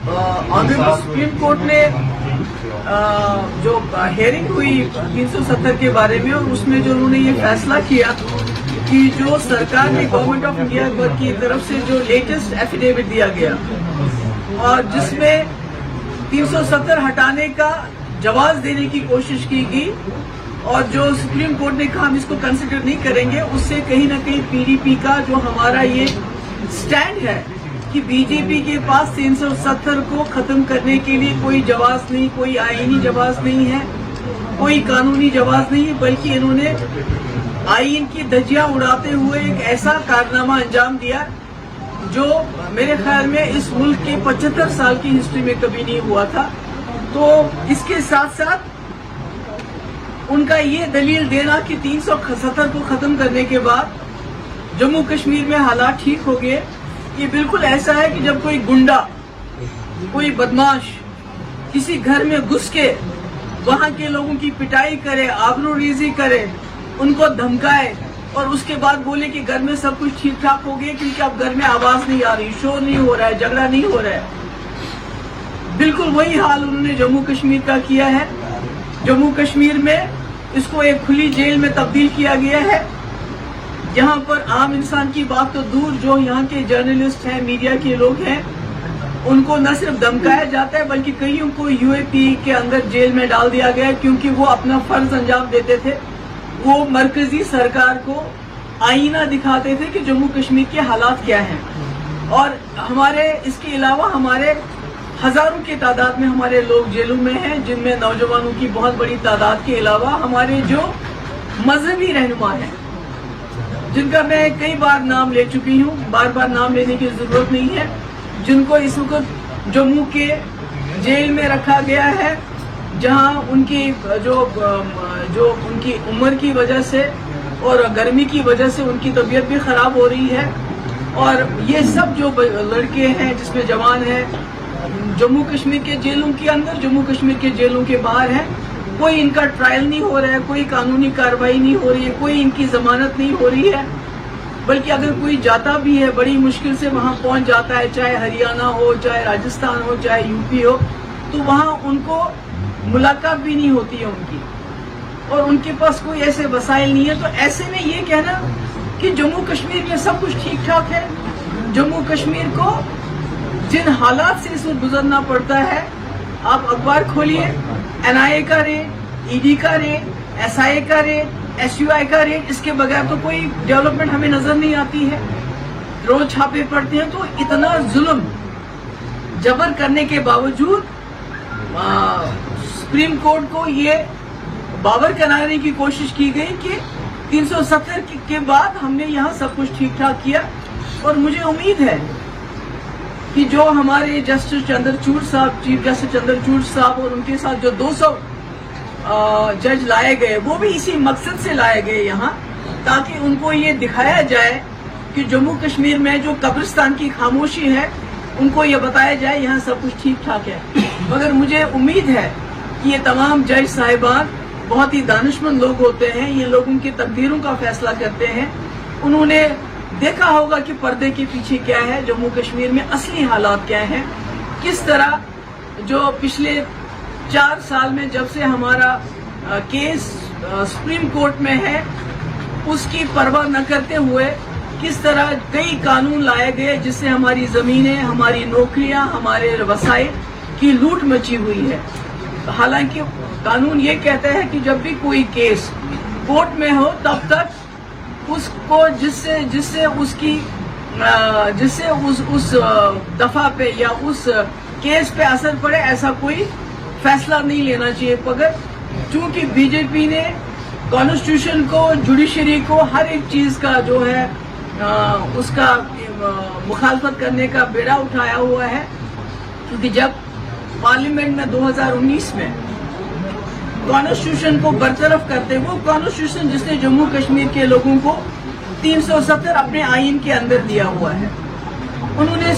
Honourable supreme court ने जो hearing हुई 370 के बारे में, और उसमें जो उन्होंने ये फैसला किया कि जो सरकार ने गवर्नमेंट ऑफ इंडिया की तरफ से जो लेटेस्ट एफिडेविट दिया गया और जिसमें 370 हटाने का जवाब देने की कोशिश की गई, और जो सुप्रीम कोर्ट ने कहा हम इसको कंसिडर नहीं करेंगे, उससे कहीं ना कहीं पीडीपी का जो हमारा ये स्टैंड है कि बीजेपी के पास 370 को खत्म करने के लिए कोई जवाब नहीं, कोई आईनी जवाब नहीं है, कोई कानूनी जवाब नहीं है, बल्कि इन्होंने आईन की धज्जियां उड़ाते हुए एक ऐसा कारनामा अंजाम दिया जो मेरे ख्याल में इस मुल्क के 75 साल की हिस्ट्री में कभी नहीं हुआ था। तो इसके साथ साथ उनका ये दलील देना कि 370 को खत्म करने के बाद जम्मू कश्मीर में हालात ठीक हो गए, ये बिल्कुल ऐसा है कि जब कोई गुंडा, कोई बदमाश किसी घर में घुस के वहां के लोगों की पिटाई करे, आबरूरेजी करे, उनको धमकाए और उसके बाद बोले कि घर में सब कुछ ठीक ठाक हो गया क्योंकि अब घर में आवाज नहीं आ रही, शोर नहीं हो रहा है, झगड़ा नहीं हो रहा है। बिल्कुल वही हाल उन्होंने जम्मू कश्मीर का किया है। जम्मू कश्मीर में इसको एक खुली जेल में तब्दील किया गया है, जहां पर आम इंसान की बात तो दूर, जो यहाँ के जर्नलिस्ट हैं, मीडिया के लोग हैं, उनको न सिर्फ धमकाया जाता है बल्कि कईयों को यूएपी के अंदर जेल में डाल दिया गया क्योंकि वो अपना फर्ज अंजाम देते थे। वो मरकजी सरकार को आईना दिखाते थे कि जम्मू कश्मीर के हालात क्या हैं। और हमारे इसके अलावा हमारे हजारों की तादाद में हमारे लोग जेलों में हैं, जिनमें नौजवानों की बहुत बड़ी तादाद के अलावा हमारे जो मजहबी रहनुमा हैं, जिनका मैं कई बार नाम ले चुकी हूँ, बार बार नाम लेने की जरूरत नहीं है, जिनको इस वक्त जम्मू के जेल में रखा गया है, जहां उनकी जो उनकी उम्र की वजह से और गर्मी की वजह से उनकी तबीयत भी खराब हो रही है। और ये सब जो लड़के हैं जिसमें जवान हैं, जम्मू कश्मीर के जेलों के अंदर, जम्मू कश्मीर के जेलों के बाहर है, कोई इनका ट्रायल नहीं हो रहा है, कोई कानूनी कार्रवाई नहीं हो रही है, कोई इनकी जमानत नहीं हो रही है, बल्कि अगर कोई जाता भी है बड़ी मुश्किल से वहां पहुंच जाता है, चाहे हरियाणा हो, चाहे राजस्थान हो, चाहे यूपी हो, तो वहां उनको मुलाकात भी नहीं होती है उनकी, और उनके पास कोई ऐसे वसाइल नहीं है। तो ऐसे में ये कहना कि जम्मू कश्मीर में सब कुछ ठीक ठाक है, जम्मू कश्मीर को जिन हालात से इस वक्त गुजरना पड़ता है, आप अखबार खोलिए, एनआईए का रेट, ईडी का रेट, एसआईए का रेट, एसयूआई का रेट, इसके बगैर तो कोई डेवलपमेंट हमें नजर नहीं आती है। रोज छापे पड़ते हैं। तो इतना जुल्म जबर करने के बावजूद सुप्रीम कोर्ट को ये बावर कराने की कोशिश की गई कि 370 के बाद हमने यहाँ सब कुछ ठीक ठाक किया। और मुझे उम्मीद है कि जो हमारे जस्टिस चंद्रचूड़ साहब, चीफ जस्टिस चंद्रचूड़ साहब, और उनके साथ जो 200 जज लाए गए, वो भी इसी मकसद से लाए गए यहाँ, ताकि उनको ये दिखाया जाए कि जम्मू कश्मीर में जो कब्रिस्तान की खामोशी है, उनको ये बताया जाए यहाँ सब कुछ ठीक ठाक है। मगर मुझे उम्मीद है कि ये तमाम जज साहिबान बहुत ही दानिशमंद लोग होते हैं, ये लोगों की तकदीरों का फैसला करते हैं। उन्होंने देखा होगा कि पर्दे के पीछे क्या है, जम्मू कश्मीर में असली हालात क्या हैं, किस तरह जो पिछले 4 साल में जब से हमारा केस सुप्रीम कोर्ट में है, उसकी परवाह न करते हुए किस तरह कई कानून लाए गए जिससे हमारी जमीनें, हमारी नौकरियां, हमारे वसाइल की लूट मची हुई है। हालांकि कानून ये कहता है कि जब भी कोई केस कोर्ट में हो तब तक उसको जिससे उस दफा पे या उस केस पे असर पड़े, ऐसा कोई फैसला नहीं लेना चाहिए। मगर चूंकि बीजेपी ने कॉन्स्टिट्यूशन को, जुडिशरी को, हर एक चीज का जो है उसका मुखालफत करने का बेड़ा उठाया हुआ है, क्योंकि जब पार्लियामेंट में 2019 में कॉन्स्टिट्यूशन को बरतरफ करते, वो कॉन्स्टिट्यूशन जिसने जम्मू कश्मीर के लोगों को 370 अपने आईन के अंदर दिया हुआ है, उन्होंने